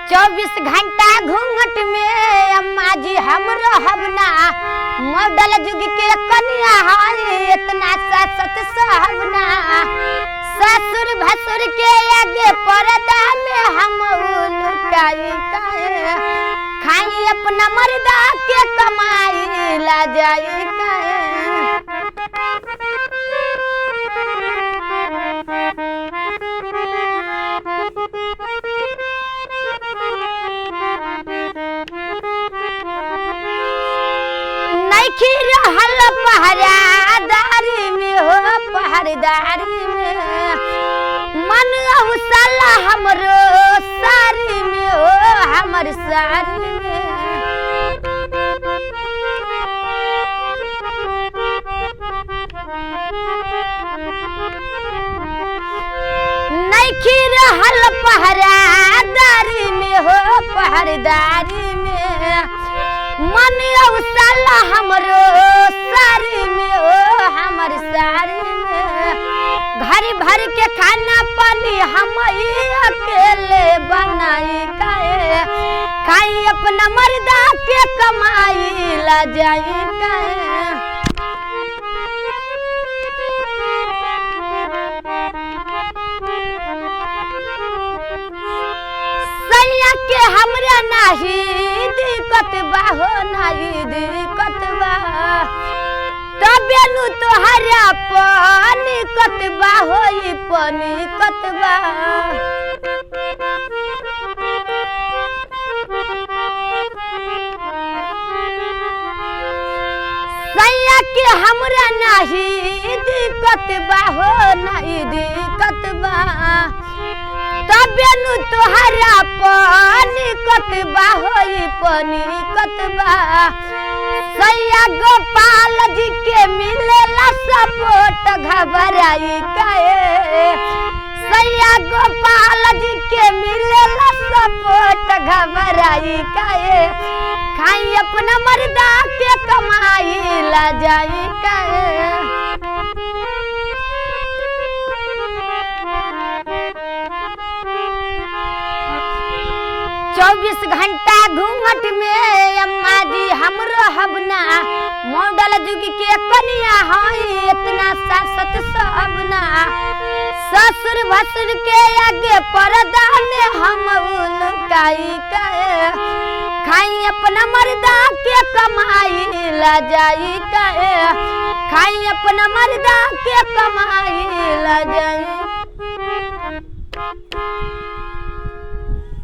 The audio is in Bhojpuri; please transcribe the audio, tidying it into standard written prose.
24 घंटा घूंघट में अम्मा जी हम रहबना। मॉडल जुग के कन्या है इतना सत सहबना। ससुर भसुर के आगे पर्दा में हम लुकाई काहे। खाई अपना मर्दा के कमाई ला जाई काहे। नइखी रहल पहरादारी में हो पहरेदारी में। मन उसाला हमरो सारी में हो हमर सारी में। नइखी रहल पहरादारी में हो पहरेदारी में। मन उसाला हमरो सारी में हो हमर सारी में। घर भर के खाना पानी हम ही अकेले बनाई काहे। खाई अपना मर्दा के कमाई ला जाई काहे। सैया के हमरा नाही दिक्कत बा हो नाही दिक्कत बा। तबे नु तोहरा पानी कतबा होई पानी कतबा। सैया के हमरा नाही दिक्कत बा हो नाही दिक्कत बा। तबे नु तोहरा पानी कतबा होई पानी कतबा। सैया गोपाल जी के मिलेला सपोर्ट घबराई काहे। सैया गोपाल जी के मिलेला सपोर्ट घबराई काहे। खाई अपना मर्दा के कमाई ला जाई काहे। 24 घंटा घूंघट में अम्मा जी हम रहबना। मॉडल जुग के कन्या है इतना सत सहबना। ससुर भसुर के आगे पर्दा में हम लुकाई काहे। खाई अपना मर्दा के कमाई ला जाई काहे। खाई अपना मर्दा के कमाई ला जाई।